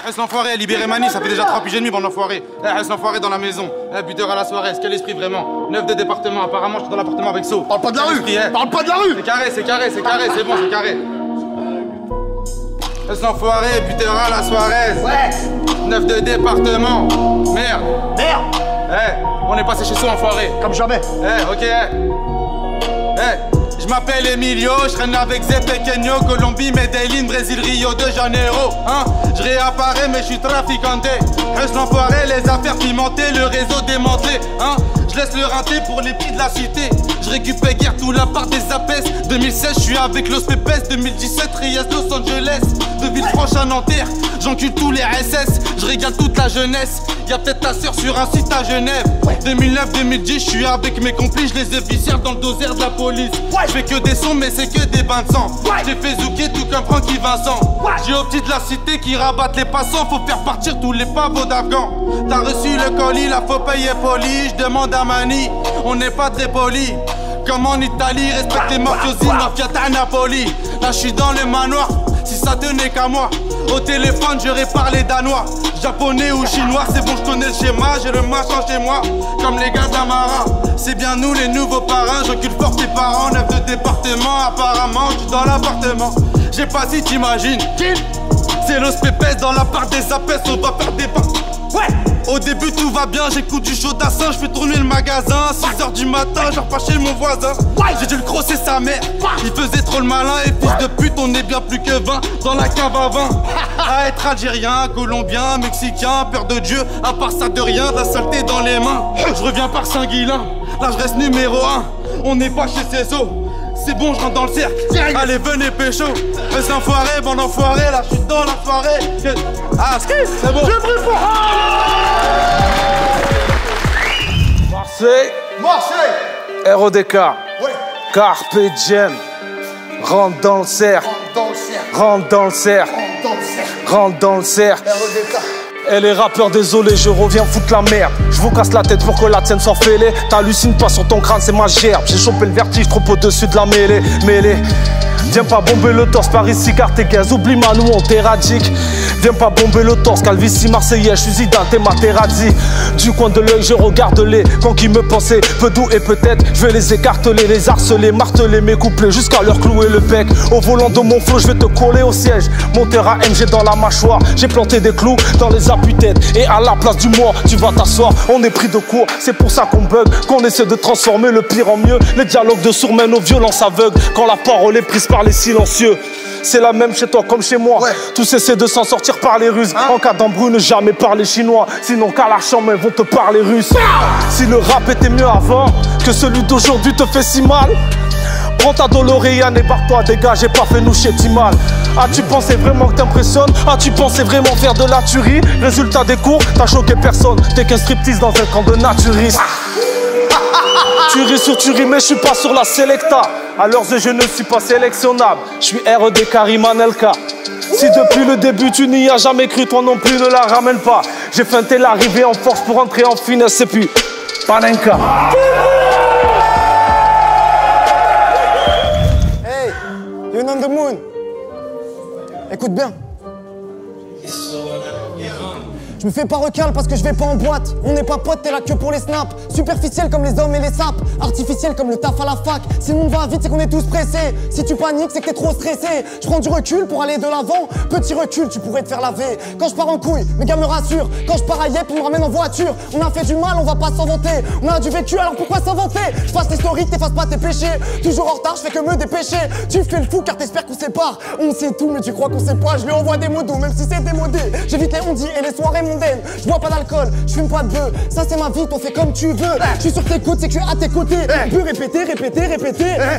Reste l'enfoiré, libérez Mani, ça fait déjà 3 piges et demi, bon l'enfoiré. Reste l'enfoiré dans la maison. Buteur à la soirée, est-ce quel esprit vraiment? 9 de département, apparemment je suis dans l'appartement avec So. Parle pas de la rue! Parle pas de la rue! C'est carré, c'est carré, c'est carré, c'est bon, c'est carré. Reste l'enfoiré, buteur à la soirée. Ouais! 9 de département. Merde! Merde! On est passé chez So, enfoiré. Comme jamais. Ok, je m'appelle Emilio, je traîne avec Zé Pequeño, Colombie, Medellín, Brésil, Rio de Janeiro. Je réapparais mais je suis traficanté. Reste l'enfoiré, les affaires pimentées, le réseau démantelé. Je laisse le rater pour les petits de la cité. Je récupère guère tout la part des apes. 2016, je suis avec Los Pepes. 2017, Reyes, Los Angeles. De Villefranche à Nanterre, j'encule tous les SS. Je régale toute la jeunesse. Y'a peut-être ta sœur sur un site à Genève. 2009-2010, je suis avec mes complices. Je les officiers dans le doser de la police. Je fais que des sons, mais c'est que des bains de sang. J'ai fait zouker tout comme Francky Vincent. J'ai aux petits de la cité qui rabattent les passants. Faut faire partir tous les pavots d'Afghans. T'as reçu le colis, là faut payer poli. Je demande à Mani, on n'est pas très poli. Comme en Italie, respecte les mafiosi, mafia à Napoli. Là je suis dans le manoir, si ça tenait qu'à moi. Au téléphone je répare les danois. Japonais ou chinois, c'est bon je connais le schéma. J'ai le machin chez moi, comme les gars d'Amara. C'est bien nous les nouveaux parrains, j'occupe fort tes parents. 9 de département, apparemment je suis dans l'appartement. J'ai pas si t'imagines, c'est Los Pepes dans la part des apes, on va faire des pas. Au début tout va bien, j'écoute du chaud d'assin, je fais tourner le magasin. 6h du matin, je repars chez mon voisin. J'ai dû le crosser sa mère, il faisait trop le malin. Et fils de pute, on est bien plus que 20 dans la cave à vin. À être algérien, colombien, mexicain, peur de Dieu, à part ça de rien, de la saleté dans les mains. Je reviens par Saint-Guilain, là je reste numéro 1. On n'est pas chez Céso, c'est bon, je rentre dans le cercle. Allez, venez pécho. Les enfoirés, bon enfoiré, là je suis dans la soirée. Ah, c'est bon. Je brûle pour Marseille. Marseille. RODK. Ouais. Carpe Diem. Rentre dans le cercle. Rentre dans le cercle. Rentre dans le cercle. RODK. Et les rappeurs, désolé, je reviens foutre la merde. Je vous casse la tête pour que la tienne soit fêlée. T'hallucines pas sur ton crâne, c'est ma gerbe. J'ai chopé le vertige trop au-dessus de la mêlée. Viens pas bomber le torse par ici car t'es gaze. Oublie Manu, on t'éradique. Viens pas bomber le torse, Calvici, Marseillais, je suis Zidane, t'es Materazzi. Du coin de l'œil, je regarde les quand qui me pensaient peu doux et peut-être je vais les écarteler, les harceler, marteler mes couplets jusqu'à leur clouer le bec. Au volant de mon flot, je vais te coller au siège. Monteur à MG dans la mâchoire, j'ai planté des clous dans les appuis-têtes. Et à la place du mort, tu vas t'asseoir. On est pris de court, c'est pour ça qu'on bug, qu'on essaie de transformer le pire en mieux. Les dialogues de sourds mènent aux violences aveugles quand la parole est prise par les silencieux. C'est la même chez toi comme chez moi. Tous essaient de s'en sortir par les ruses. En cas d'embrouille, ne jamais parler chinois. Sinon qu'à la chambre, ils vont te parler russe. Si le rap était mieux avant que celui d'aujourd'hui te fait si mal, prends ta Doloréane et barre-toi, dégage, j'ai pas fait nous chier mal. As-tu pensé vraiment que t'impressionnes? As-tu pensé vraiment faire de la tuerie? Résultat des cours, t'as choqué personne. T'es qu'un striptease dans un camp de naturistes. Tuerie sur tuerie, mais je suis pas sur la Selecta. À leurs yeux, je ne suis pas sélectionnable. Je suis RD Karim Anelka. Si depuis le début tu n'y as jamais cru, toi non plus ne la ramène pas. J'ai feinté l'arrivée en force pour entrer en finesse et puis Panenka. Hey, you're on the moon. Écoute bien. Je me fais pas recal parce que je vais pas en boîte. On n'est pas potes, t'es là que pour les snaps. Superficiel comme les hommes et les sapes. Artificiel comme le taf à la fac. Si le monde va vite, c'est qu'on est tous pressés. Si tu paniques, c'est que t'es trop stressé. Je prends du recul pour aller de l'avant. Petit recul, tu pourrais te faire laver. Quand je pars en couille, mes gars me rassurent. Quand je pars à Yep, ils me ramènent en voiture. On a fait du mal, on va pas s'en vanter. On a du vécu, alors pourquoi s'inventer? Je fasse l'historique, t'effaces pas tes péchés. Toujours en retard, je fais que me dépêcher. Tu fais le fou car t'espères qu'on sépare. On sait tout, mais tu crois qu'on sait pas. Je lui envoie des mots doux, même si c'est démodé. J'évite les ondis et les soirées mondaines. Je bois pas d'alcool, je fume pas de bœuf. Ça c'est ma vie, t'en fais comme tu veux. Je suis sur tes côtes, c'est que je suis à tes côtés. On peut répéter,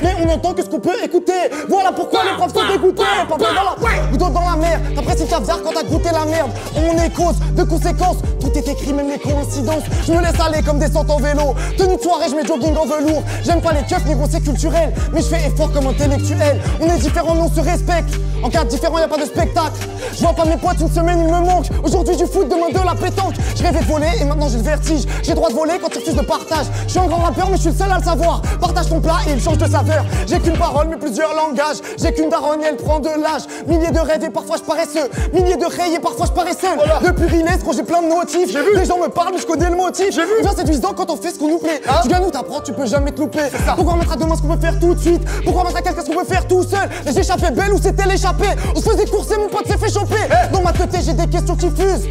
mais on entend que ce qu'on peut écouter. Voilà pourquoi les profs sont dégoûtés. Goutte dans la mer, t'apprécies le caviar quand t'as goûté la merde. On est cause de conséquences, tout est écrit, même les coïncidences. Je me laisse aller comme descente en vélo. Tenue de soirée, je mets jogging en velours. J'aime pas les keufs, niveau c'est culturel, mais je fais effort comme intellectuel. On est différents, mais on se respecte. En cas différent, y a pas de spectacle. Je vois pas mes potes, une semaine il me manque. Aujourd'hui du foot, demain de la pétanque. Je rêvais de voler et maintenant j'ai le vertige. J'ai droit de voler quand tu refuses de partage. Je suis un grand rappeur mais je suis le seul à le savoir. Partage ton plat et il change de saveur. J'ai qu'une parole mais plusieurs langages. J'ai qu'une daronne et elle prend de l'âge. Milliers de rêves et parfois je paresseux. Milliers de rayes et parfois je parais seul. Depuis Rilès, quand j'ai plein de notifs. Les gens me parlent mais je connais le motif. C'est bien séduisant quand on fait ce qu'on nous plaît. Tu gagnes ou t'apprends, tu peux jamais te louper. Pourquoi mettre à demain ce qu'on peut faire tout de suite? Pourquoi mettre à quelqu'un ce qu'on peut faire tout seul? Les échappées belles ou c'était l'échappée? On se faisait courser, mon pote s'est fait choper. Dans ma tête j'ai des questions qui fusent.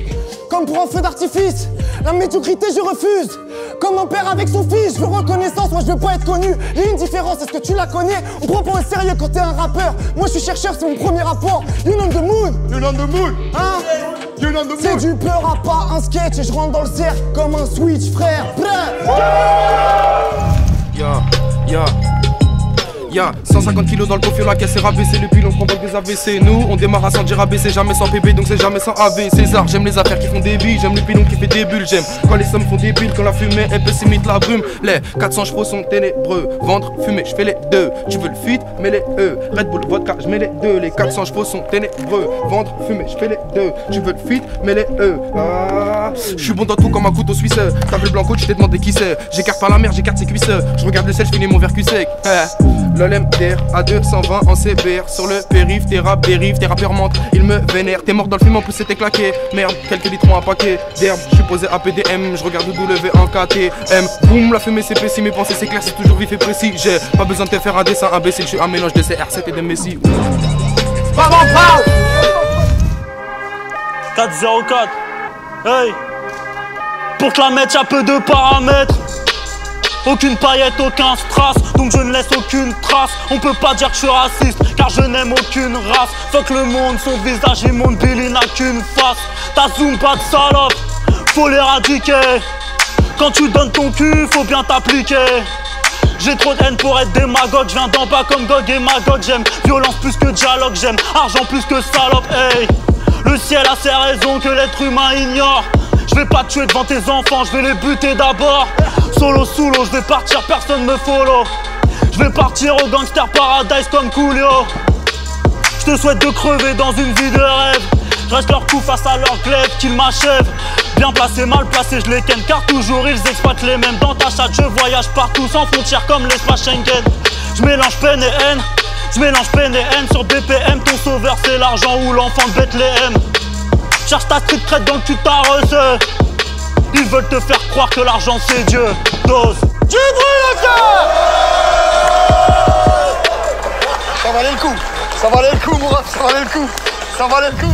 Comme pour un feu d'artifice. La médiocrité je refuse. Comme un père avec son fils. Je veux reconnaissance, moi je veux pas être connu. Il y a une différence, est-ce que tu la connais? On prend pas au sérieux quand t'es un rappeur. Moi je suis chercheur, c'est mon premier rapport. You on the moon. You on the moon. Hein? You on the moon. C'est du peur à pas un sketch. Et je rentre dans le cercle comme un switch, frère. Yeah. 150 kilos dans le coffre, la caisse est rabaissée, le pilon provoque des AVC. Nous, on démarre à sans dire ABC, jamais sans PB, donc c'est jamais sans AV. César, j'aime les affaires qui font des billes, j'aime le pilon qui fait des bulles, j'aime quand les sommes font des bulles, quand la fumée épaisse imite la brume. Les 400 chevaux sont ténébreux, vendre, fumer, je fais les deux. Tu veux le feat, mets les E, Red Bull, vodka, je mets les deux. Les 400 chevaux sont ténébreux, vendre, fumer, je fais les deux. Tu veux le feat, mets les E. Je suis bon dans tout comme un couteau suisse. T'as vu le blanco, tu t'es demandé qui c'est. J'écarte par la mer, j'écarte ses cuisses. Je regarde le sel, je finis mon verre cul sec. L'OLMDR à 220 en CBR. Sur le périph', tes rappeurs mentent, ils me vénèrent. T'es mort dans le film, en plus c'était claqué. Merde, quelques litrons à paquet d'herbe. Je suis posé à PDM, je regarde W en KTM. Boum, la fumée c'est précis, mes pensées c'est clair, c'est toujours vif et précis. J'ai pas besoin de te faire un dessin imbécile, je suis un mélange de CR7 et de Messi. 404. Hey, pour te la mettre, y'a peu de paramètres. Aucune paillette, aucun strass, donc je ne laisse aucune trace. On peut pas dire que je suis raciste, car je n'aime aucune race. Fuck le monde, son visage immonde, Billy n'a qu'une face. Ta zoom, pas de salope, faut l'éradiquer. Quand tu donnes ton cul, faut bien t'appliquer. J'ai trop de haine pour être démagogue, je viens d'en bas comme Gog et Magog. J'aime violence plus que dialogue, j'aime argent plus que salope. Hey, le ciel a ses raisons que l'être humain ignore. Je vais pas te tuer devant tes enfants, je vais les buter d'abord. Solo sous l'eau, je vais partir, personne me follow. Je vais partir au gangster paradise comme Coolio. Je te souhaite de crever dans une vie de rêve. Je reste leur coup face à leur glaive qu'ils m'achèvent. Bien placé, mal placé, je les ken car toujours ils exploitent les mêmes. Dans ta chatte, je voyage partout sans frontières comme l'espace Schengen. Je mélange peine et haine, je mélange peine et haine. Sur BPM, ton sauveur c'est l'argent ou l'enfant de Bethléem. Cherche ta street crête dans le cul de ta reuse. Ils veulent te faire croire que l'argent c'est Dieu. Dose. Tu brûles le cœur. Ça valait le coup. Ça valait le coup, mon ref. Ça valait le coup. Ça valait le coup.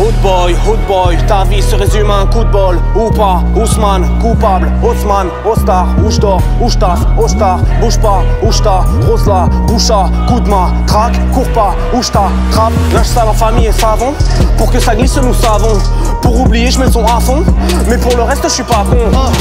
Hood boy, ta vie se résume à un coup de bol. Ou pas, Ousmane, coupable, Osman, Ostar, où j'dors, où j'taffe, Ostar, bouge pas, où j'ta, Rosla, Boucha, coup de main, traque, cours pas, où j'ta, trappe, linge sale en famille et savon. Pour que ça glisse, nous savons. Pour oublier, je mets le son à fond. Mais pour le reste, je suis pas con.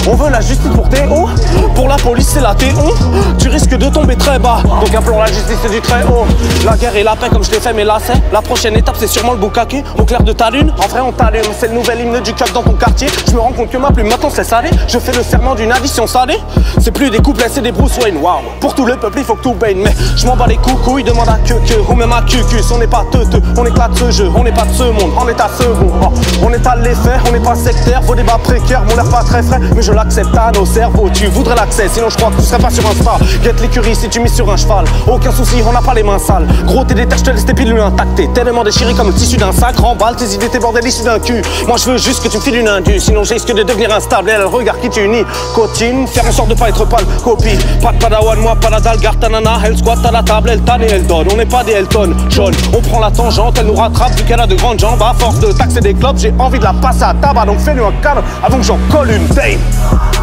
On veut la justice pour Théo. Pour la police, c'est la Théo. Tu risques de tomber très bas. Donc implore la justice, c'est du très haut. La guerre et la paix, comme je l'ai fait, mais là c'est. La prochaine étape, c'est sûrement le boucaquet. Au clair de ta lune, en vrai, on t'allume. C'est le nouvel hymne du club dans ton quartier. Je me rends compte que ma plume maintenant c'est salé. Je fais le serment d'une addition salée. C'est plus des couplets, c'est des Bruce Wayne. Waouh. Pour tout le peuple, il faut que tout baigne. Mais je m'en bats les coucouilles, demande à que ou même à cucus. On n'est pas teuteux, on éclate ce jeu. On n'est pas de ce monde, on est à ce bon. Oh. On étale les faits, on n'est pas sectaire. Vos débats précaires m'ont l'air pas très frais, mais je l'accepte à nos cerveaux. Tu voudrais l'accès, sinon je crois que tu serais pas sur un spa. Guette l'écurie si tu mises sur un cheval. Aucun souci, on n'a pas les mains sales. Gros, t'es détaché, je te laisse tes pilules intactes. T'es tellement déchiré comme le tissu d'un sac. Remballe tes idées, tes bordels issus d'un cul. Moi je veux juste que tu me files une indu, sinon je risque de devenir instable. Et elle regarde qui tu unis. Cotine, faire en sorte de pas être pâle. Copie, pas de padawan, moi pas la dalle. Gartanana, elle squatte à la table, elle tanne et elle donne. On n'est pas des Elton John, on prend la tangente, elle nous rattrape vu qu'elle a de grandes jambes. À force de taxer des clopes, j'ai envie de la passer à tabac. Donc fais-lui un cadre avant que j'en colle une dame.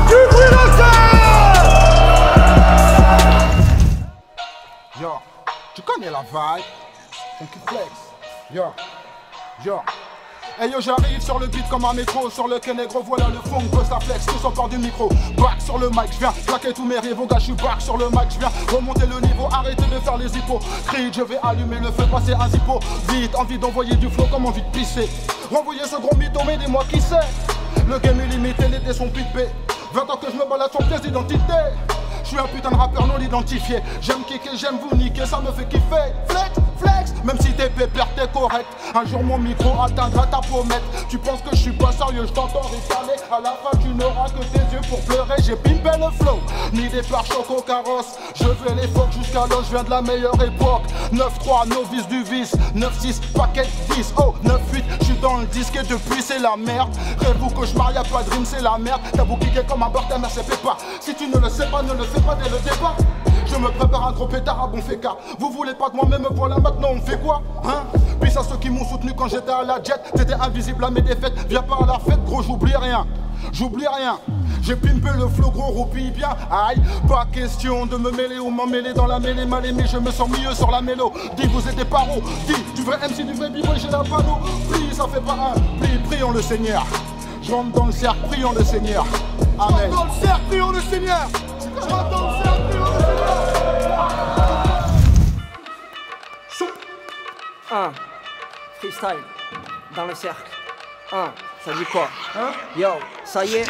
Tu brûles le cœur. Yo, tu connais la vibe. On qui flex. Yo. Hey yo, j'arrive sur le beat comme un métro. Sur le quai négro, voilà le fond, bosse la flex, tous encore du micro. Back sur le mic, j'viens claquer tous mes rivaux. Gars, j'suis back sur le mic, j'viens remonter le niveau. Arrêtez de faire les hypocrites, je vais allumer le feu, passer un zippo. Vite, envie d'envoyer du flow comme envie de pisser. Renvoyer ce gros mytho, mais dis-moi qui c'est. Le game est limité, les dés sont pipés. 20 ans que je me balade sans pièce d'identité. Je suis un putain de rappeur non identifié. J'aime kicker, j'aime vous niquer, ça me fait kiffer. Flex, flex, même si t'es pépère, t'es correct. Un jour mon micro atteindra ta pommette. Tu penses que je suis pas sérieux, je t'entends ricaner. À la fin tu n'auras que tes yeux pour pleurer. J'ai pimpé le flow, ni des pare-chocs au carrosse. Je fais les phoques jusqu'à l'os, je viens de la meilleure époque. 9-3, novice du vice. 9-6, paquet 10. Oh, 9-8, je suis dans le disque et depuis c'est la merde. Rêve ou cauchemar, y'a pas de rime, c'est la merde. T'as beau kicker comme un bar, ta mère se fait pas. Si tu ne le sais pas, ne le fais pas dès le départ. Je me prépare un gros pétard à bon fécard. Vous voulez pas de moi, mais me voilà maintenant, on fait quoi, hein? Puis à ceux qui m'ont soutenu quand j'étais à la jet. T'étais invisible à mes défaites, viens pas à la fête, gros, j'oublie rien. J'oublie rien. J'ai pimpé le flow, gros, roupille bien. Aïe, pas question de me mêler ou m'en mêler dans la mêlée mal aimée. Je me sens mieux sur la mélo. Dis, vous êtes des paros. Dis, du vrai MC, du vrai b-boy, j'ai la panneau. Prie, ça fait pas un. Prie, prions le Seigneur. Je rentre dans le cercle, prions le Seigneur. Amen. Je rentre dans le cercle, prions le Seigneur. Je rentre dans le cercle, prions le Seigneur. Un, freestyle, dans le cercle. Un, ça dit quoi? Yo, ça y est,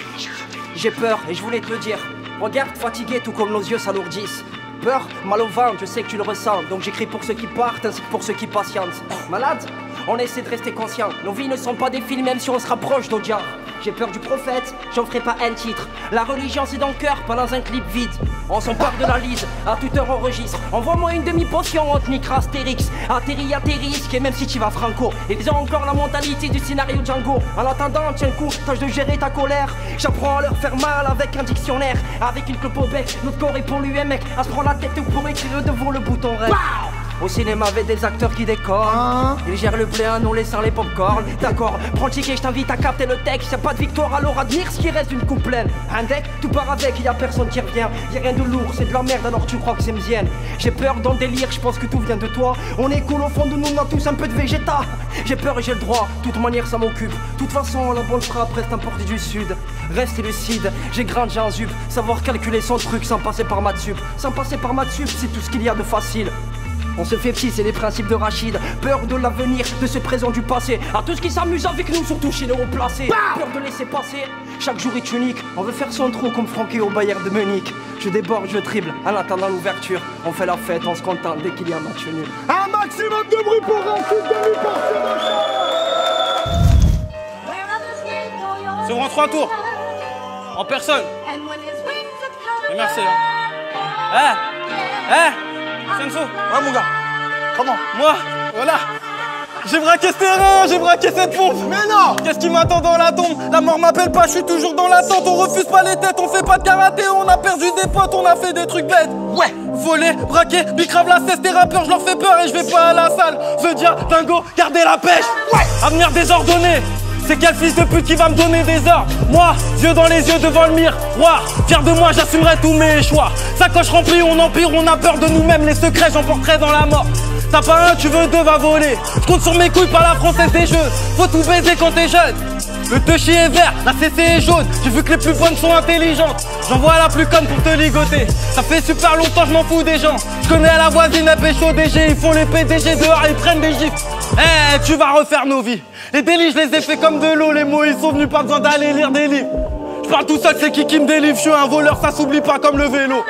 j'ai peur et je voulais te le dire. Regarde, fatigué tout comme nos yeux s'alourdissent. Peur, mal au ventre, je sais que tu le ressens. Donc j'écris pour ceux qui partent ainsi que pour ceux qui patientent. Malade? On essaie de rester conscient. Nos vies ne sont pas des films même si on se rapproche d'Audiard. J'ai peur du prophète, j'en ferai pas un titre. La religion c'est dans le cœur, pas dans un clip vide. On s'empare de la lise, à toute heure on registre. Envoie-moi une demi-potion, on te niquera Astérix. Atterris à tes risques, et même si tu vas franco. Ils ont encore la mentalité du scénario Django. En attendant, tiens le coup, tâche de gérer ta colère. J'apprends à leur faire mal avec un dictionnaire. Avec une clope au bec, notre corps est pollué mec. À se prendre la tête pour écrire devant le bouton rêve. Au cinéma avec des acteurs qui décorent. Ils gèrent le plein en nous laissant les popcorn. D'accord, prends le ticket, je t'invite à capter le texte. Y'a pas de victoire, alors admire ce qui reste d'une coupe pleine. Un deck, tout part avec, y'a personne qui revient. Y'a rien de lourd, c'est de la merde alors tu crois que c'est mzienne. J'ai peur dans le délire, je pense que tout vient de toi. On est cool au fond de nous, on a tous un peu de végéta. J'ai peur et j'ai le droit, de toute manière ça m'occupe. De toute façon, la bonne frappe reste importée du sud. Reste lucide, j'ai grandi en zup. Savoir calculer son truc sans passer par Matsup. Sans passer par Matsup, c'est tout ce qu'il y a de facile. On se fait petit, c'est les principes de Rachid. Peur de l'avenir, de ce présent du passé. À tous qui s'amusent avec nous, surtout chez les hauts placés. Peur de laisser passer, chaque jour est unique. On veut faire son trou comme Francky au Bayern de Munich. Je déborde, je dribble, en attendant l'ouverture. On fait la fête, on se contente dès qu'il y a un match nul. Un maximum de bruit pour Rachid de Sur en 3 tours. En personne. Et merci. Senso. Ouais mon gars, comment? Moi, voilà. J'ai braqué ce terrain, j'ai braqué cette pompe. Mais non! Qu'est-ce qui m'attend dans la tombe? La mort m'appelle pas, je suis toujours dans l'attente. On refuse pas les têtes, on fait pas de karaté. On a perdu des potes, on a fait des trucs bêtes. Ouais, voler, braquer, bicrave la cesse. Des rappeurs, je leur fais peur et je vais pas à la salle. The dia, dingo, garder la pêche. Ouais, avenir désordonné. C'est quel fils de pute qui va me donner des ordres? Moi, yeux dans les yeux devant le miroir. Fier de moi, j'assumerai tous mes choix. Sacoche remplie, on empire, on a peur de nous-mêmes. Les secrets, j'emporterai dans la mort. T'as pas un, tu veux deux, va voler. Je compte sur mes couilles par la française des jeux. Faut tout baiser quand t'es jeune. Le touchy est vert, la CC est jaune. J'ai vu que les plus bonnes sont intelligentes. J'envoie la plus conne pour te ligoter. Ça fait super longtemps, je m'en fous des gens. Je connais la voisine, elle pêche au DG. Ils font les PDG dehors, ils prennent des gifs. Eh, tu vas refaire nos vies. Les délits, je les ai fait comme de l'eau. Les mots, ils sont venus, pas besoin d'aller lire des livres. Je parle tout seul, c'est qui me délivre. Je suis un voleur, ça s'oublie pas comme le vélo.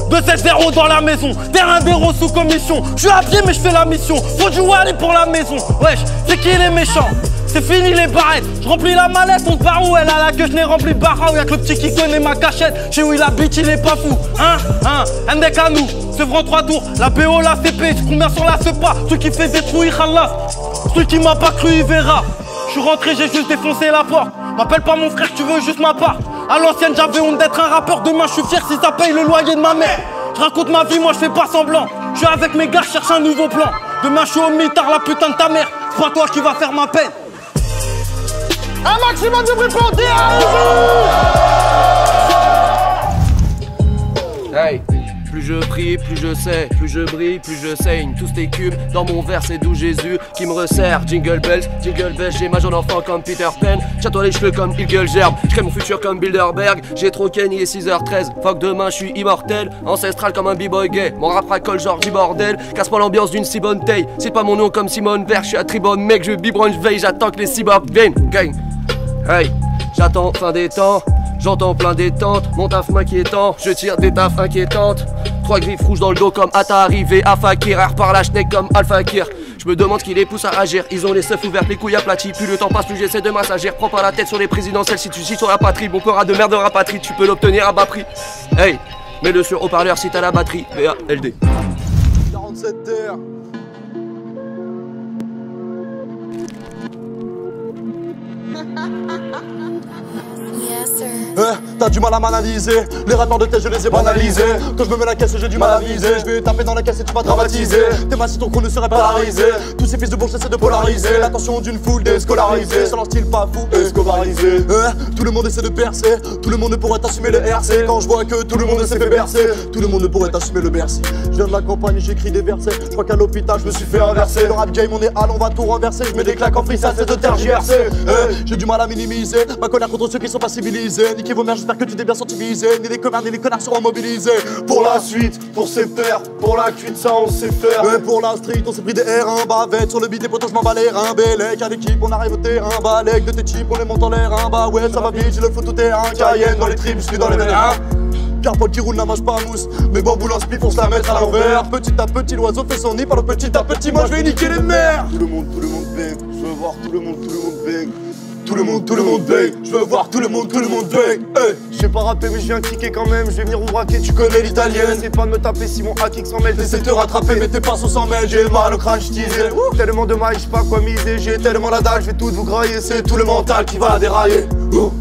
2-7-0 dans la maison, terrain d'héros sous commission. Je suis à pied mais je fais la mission. Faut du Wally pour la maison. Wesh, c'est qui les méchants? C'est fini les barrettes. Je remplis la mallette, on part où? Elle a la queue, je n'ai rempli de barra. Y'a que le petit qui connaît ma cachette. Chez où il habite, il est pas fou. Un mec à nous, c'est vrai 3 tours. La BO, la CP, combien sur la CEPA? Celui qui fait détruire Allah. Celui qui m'a pas cru, il verra. Je suis rentré, j'ai juste défoncé la porte. M'appelle pas mon frère, tu veux juste ma part. À l'ancienne, j'avais honte d'être un rappeur. Demain, je suis fier si ça paye le loyer de ma mère. Je raconte ma vie, moi je fais pas semblant. Je suis avec mes gars, je cherche un nouveau plan. Demain, je suis au mitard, la putain de ta mère. C'est pas toi qui va faire ma peine. Un maximum de bruit pour dire. Hey, plus je prie, plus je sais, plus je brille, plus je saigne. Tous tes cubes, dans mon verre c'est d'où Jésus qui me resserre. Jingle bells, j'ai ma jeune enfant comme Peter Pan. Tiens-toi les cheveux comme Eagle Gerbe. J'crée mon futur comme Bilderberg. J'ai trop Ken, il est 6h13. Fuck demain, je suis immortel. Ancestral comme un b-boy gay. Mon rap racole genre bordel. Casse-moi l'ambiance d'une si bonne taille. C'est pas mon nom comme Simone Vert. Je suis à Tribone, mec, je biberonne, je veille. J'attends que les cyborgs viennent. Gang. Hey, J'attends fin des temps, j'entends plein détente. Mon taf m'inquiétant, je tire des tafs inquiétantes. 3 griffes rouges dans le dos comme Atta arrivé à Fakir. Air par la schneck comme Al-Fakir. Je me demande ce qui les pousse à agir. Ils ont les seufs ouvertes, les couilles aplaties. Plus le temps passe, plus j'essaie de m'assagir. Prends pas la tête sur les présidentielles si tu gis sur la patrie. Bon peur à de merde de rapatrie, tu peux l'obtenir à bas prix. Hey, mets-le sur haut-parleur si t'as la batterie. VALD. 47 terres. T'as du mal à m'analyser. Les rappeurs de tête je les ai banalisés. Quand je me mets la caisse j'ai du mal à viser. Je vais taper dans la caisse et tu vas dramatiser. T'es ma si ton crew ne serait pas polarisé. Tous ces fils de bourge essaient de polariser l'attention d'une foule déscolarisée. Sur leur style pas fou, escobarisé. Tout le monde essaie de percer. Tout le monde ne pourrait assumer le RC. Quand je vois que tout le monde s'est fait bercer. Tout le monde ne pourrait assumer le Bercy. Je viens de la campagne et j'écris des versets. Je crois qu'à l'hôpital je me suis fait inverser. Le rap game on est à on va tout renverser. Je mets des claques en freestyle c'est de tergiverser. J'ai du mal à minimiser ma colère contre ceux qui sont pas civilisés. Niquez vos mères, j'espère que tu t'es bien senti visé. Ni les commerces ni les connards seront mobilisés. Pour la suite, pour ses pairs, pour la cuite ça on sait faire. Mais pour la street on s'est pris des R1 bavette. Sur le beat des potos je m'en bats les reins. Bélec à l'équipe on arrive au terrain. Balèque de tes types on les monte en l'air. Bah ouais ça va vite, j'ai le foot au terrain. Cayenne dans les tripes, je suis dans les veines. Carpol qui roule la mâche pas mousse. Mais bambou lance pif on se la mettre à l'envers. Petit à petit l'oiseau fait son nid. Par le petit à petit moi je vais niquer les mers. Tout le monde bang. Je veux voir tout le monde bang. Tout le monde bang, je veux voir tout le monde bang. Je sais pas rapper mais je viens kicker quand même. Je vais venir vous braquer, tu connais l'italienne. Essaye pas de me taper si mon hack s'en mêle. T'essaies de te rattraper mais tes pinceaux s'en mêlent. J'ai mal au crâne, j'tisais. Tellement de mailles, j'sais pas quoi miser. J'ai tellement la dalle, je vais tout vous grailler. C'est tout le mental qui va dérailler.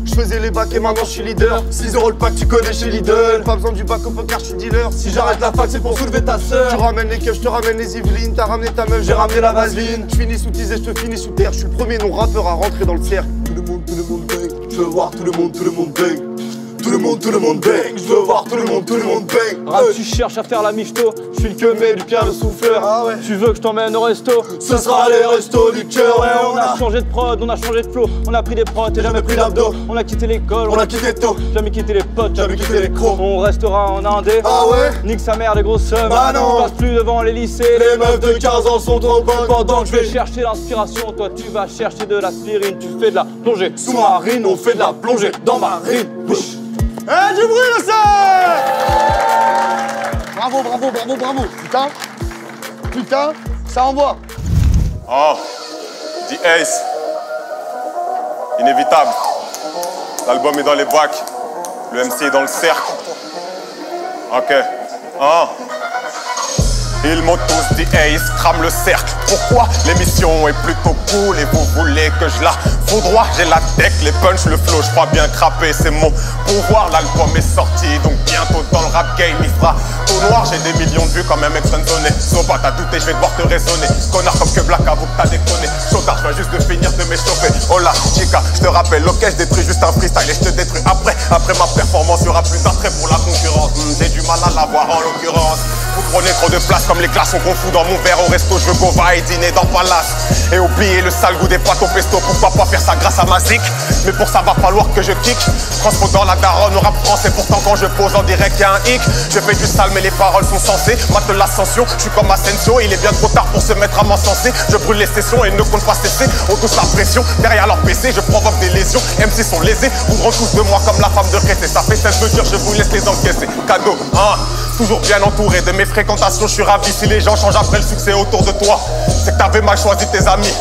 Je faisais les bacs et maintenant je suis leader. 6 € le pack, tu connais chez Lidl. Pas besoin du bac au poker, je suis dealer. Si j'arrête la fac c'est pour soulever ta sœur. Tu ramènes les keufs, je te ramène les Yvelines. T'as ramené ta meuf, j'ai ramené la vaseline. Je finis sous teasé, je te finis sous terre. Je suis le premier non rappeur à rentrer dans le cercle. Tout le monde bang. Je veux voir tout le monde bang. Tout le monde bang. Je veux voir tout le monde bang. Rap, tu cherches à faire la mifto. Je suis le queumé du Pierre le souffleur. Ah ouais. Tu veux que je t'emmène au resto? Ce sera les restos du cœur. Ouais, on a changé de prod, on a changé de flow. On a pris des prods et jamais pris d'abdos. On a quitté l'école, On a quitté tôt. jamais quitté les potes, Jamais quitté les crocs. On restera en indé. Ah ouais. Nique sa mère des grosses sommes. Bah non. On passe plus devant les lycées. Les meufs de 15 ans sont trop bonnes. Pendant que Je vais chercher l'inspiration, toi tu vas chercher de l'aspirine. Tu fais de la plongée sous-marine, on fait de la plongée dans ma rime. Eh, du bruit le cerf. Bravo. Putain, ça envoie. Oh, The Ace. Inévitable. L'album est dans les bacs. Le MC est dans le cercle. Ok. Oh. Ils m'ont tous dit Ace, crame le cercle. Pourquoi? L'émission est plutôt cool et vous voulez que je la foudroie. J'ai la tech, les punchs, le flow, je crois bien crapper, c'est mon pouvoir. L'album est sorti, donc bientôt dans le rap game il fera tout noir. J'ai des millions de vues quand même ex-friendzonné. Sauf pas t'as douté, je vais devoir te raisonner. Connard comme que Black, avoue que t'as déconné. Chaudard, je viens juste de finir de m'échauffer. Oh là, chica, je te rappelle, ok, je détruis juste un freestyle et je te détruis après. Après ma performance, il y aura plus d'attrait pour la concurrence. J'ai du mal à l'avoir en l'occurrence. Vous prenez trop de place comme les glaçons qu'on fout dans mon verre au resto. Je veux go va et dîner dans Palace. Et oublier le sale goût des pâtes au pesto. Pourquoi pas faire ça grâce à ma zik? Mais pour ça va falloir que je kick. Transposant la daronne au rap français. Pourtant quand je pose en direct y'a un hic. Je fais du sale mais les paroles sont sensées. Mate l'ascension, je suis comme Asensio. Il est bien trop tard pour se mettre à m'encenser. Je brûle les sessions et ne compte pas cesser. On touche la pression, derrière leur PC je provoque des lésions. MC sont lésés, voudront tous de moi comme la femme de Rété. Ça fait 16 mesures, je vous laisse les encaisser. Cadeau, hein. Toujours bien entouré de mes fréquentations, je suis ravi si les gens changent après le succès autour de toi. C'est que t'avais mal choisi tes amis.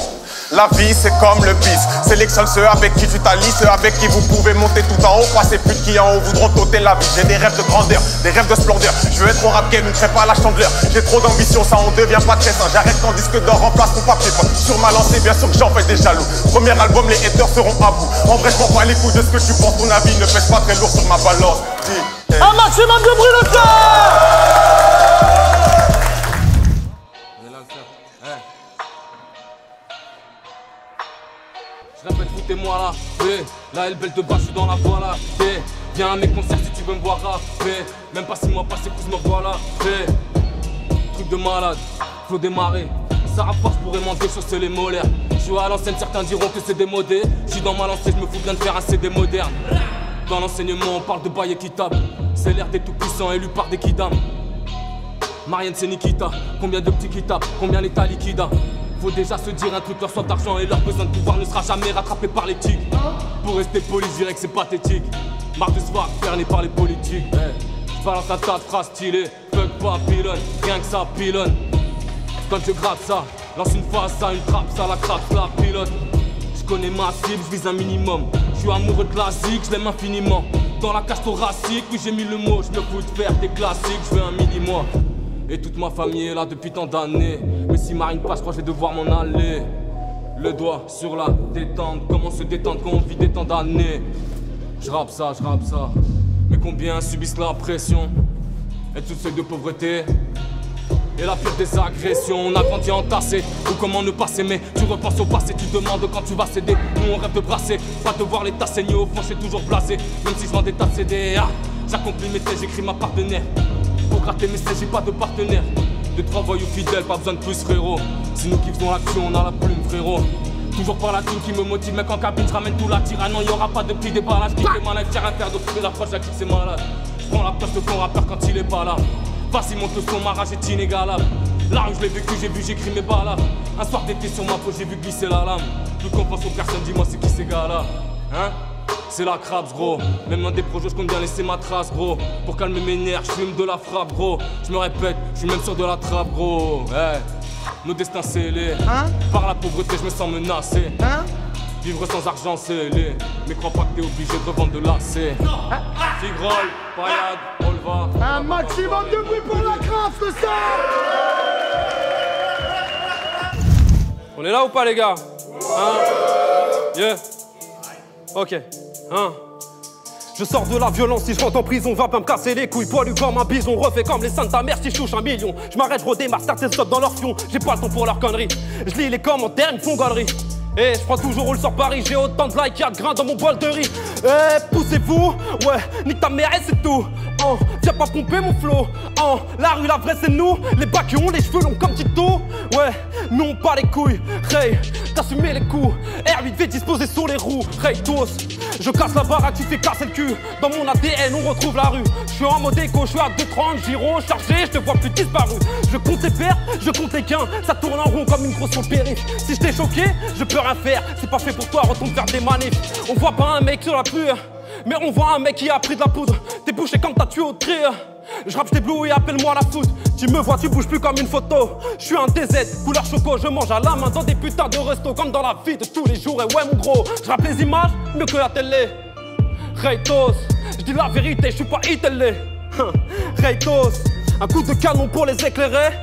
La vie c'est comme le bis, sélectionne ceux avec qui tu t'allies, ceux avec qui vous pouvez monter tout en haut, pas ces putes qui en haut voudront t'ôter la vie. J'ai des rêves de grandeur, des rêves de splendeur, je veux être au rap game, ne crée pas la chandeleur. J'ai trop d'ambition, ça on devient pas très sain. J'arrête quand disque d'or remplace mon papier peint. Sur ma lancée, bien sûr que j'en fais des jaloux. Premier album, les haters seront à bout. En vrai je m'en bats les couilles de ce que tu penses, ton avis ne pèse pas très lourd sur ma balance. Un maximum de bruit le cerf. Je répète, foutez-moi là, la L belle de bas, je suis dans la voie là, viens à mes concerts si tu veux me voir rapper, même pas 6 mois passés, cousin me revoilà, truc de malade, faut démarrer, ça à force pourrait m'en déchausser les molaires, je suis à l'ancienne, certains diront que c'est démodé, je suis dans ma lancée, je me fous bien de faire un CD moderne, dans l'enseignement on parle de bail équitable, c'est l'air des tout-puissants élu par des kidam, Marianne c'est Nikita, combien de petits qui tapent, combien l'état liquida. Faut déjà se dire un truc, leur soif d'argent et leur besoin de pouvoir ne sera jamais rattrapé par l'éthique. Pour rester poli, je dirais que c'est pathétique. Marre de se voir berner par les politiques. Je balance un tas de phrases stylées, fuck pas pilonne, rien que ça pilonne. Quand je gratte ça, lance une face à une trappe, ça la crappe, la pilote. Je connais ma cible, je vise un minimum. Je suis amoureux de classique, je l'aime infiniment. Dans la cage thoracique, oui j'ai mis le mot, je me fous de faire des classiques, je veux un mini-moi. Et toute ma famille est là depuis tant d'années. Mais si Marine passe, je crois que je vais devoir m'en aller. Le doigt sur la détente, comment se détendre quand on vit des temps d'années. Je rappe ça, mais combien subissent la pression et tout seuil de pauvreté et la pire des agressions. On a grandi entassé, ou comment ne pas s'aimer. Tu repenses au passé, tu demandes quand tu vas céder. Nous on rêve de brasser, pas de voir l'état saigner. Au fond j'ai toujours blasé, même si je vends des tas de CD. J'accomplis mes thèses, j'écris ma partenaire. Pour gratter mes thèses, j'ai pas de partenaire. De 3 voyous fidèles, pas besoin de plus frérot. Si nous qui faisons l'action, on a la plume frérot. Toujours par la team qui me motive, mec en cabine, je ramène tout la tire. Ah non, y'aura pas de petit déballage, kick les malades, j'ai rien faire d'autre que l'approche, la kick c'est malade. Je prends la place de ton rappeur quand il est pas là. Vas-y monte le son, ma rage est inégalable. La rue je l'ai vécu, j'ai vu, j'écris mes balades. Un soir d'été sur ma peau, j'ai vu glisser la lame. Toute confiance aux personnes, dis-moi c'est qui ces gars-là. Hein? C'est la crabe gros. Même dans des projets, je compte bien laisser ma trace gros. Pour calmer mes nerfs, je fume de la frappe gros. Je me répète, je suis même sûr de la trappe gros. Hey. Nos destins scellés, par la pauvreté je me sens menacé. Vivre sans argent scellé, mais crois pas que t'es obligé de revendre de lacets. Figrol, paillade, on le va. Un maximum de bruit pour la crabe ce soir. On est là ou pas les gars? Yeah. Ok. Je sors de la violence, si je rentre en prison, va pas me casser les couilles, poilu comme un bison, refait comme les saints de ta mère si je touche 1 million. Je m'arrête, je redémarre, certains stops dans leur fion, j'ai pas le temps pour leur connerie. Je lis les commentaires, ils me font galerie. Et je prends toujours roule sur Paris, j'ai autant de likes, y'a de grains dans mon bol de riz. Poussez-vous, ouais, nique ta mère et c'est tout. Viens pas pomper mon flow. La rue, la vraie c'est nous, les bacs qui ont les cheveux longs comme Tito. Ouais, nous on pas les couilles, hey, t'assumer les coups. R8V disposé sur les roues, hey tous. Je casse la baraque, tu fais casser le cul. Dans mon ADN on retrouve la rue. Je suis en mode éco, je suis à 2,30, gyro chargé, je te vois plus disparu. Je compte les pertes, je compte les gains, ça tourne en rond comme une grosse sur le périph'. Si je t'ai choqué, je peux rien faire, c'est pas fait pour toi, retourne faire des manifs. On voit pas un mec sur la pluie, mais on voit un mec qui a pris de la poudre. T'es bouché comme t'as tué au tri. Je rappe, j't'éblouis et appelle-moi la foot. Tu me vois, tu bouges plus comme une photo. Je suis un DZ, couleur choco, je mange à la main dans des putains de restos comme dans la vie de tous les jours. Et ouais mon gros, je rappe les images mieux que la télé. Reitos, je dis la vérité, je suis pas itélé. Reitos, un coup de canon pour les éclairer.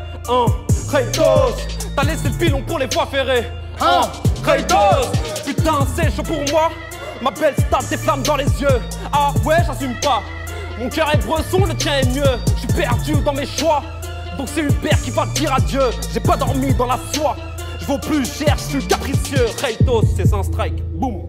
Reitos, t'as laissé le pilon pour les voies ferrées. Reitos, putain c'est chaud pour moi. Ma belle stab, des flammes dans les yeux. Ah ouais, j'assume pas. Mon cœur est bresson, le tien est mieux. Je suis perdu dans mes choix, donc c'est Hubert qui va dire adieu. J'ai pas dormi dans la soie, je vaux plus cher, je suis capricieux. Reitos, c'est un strike, boum.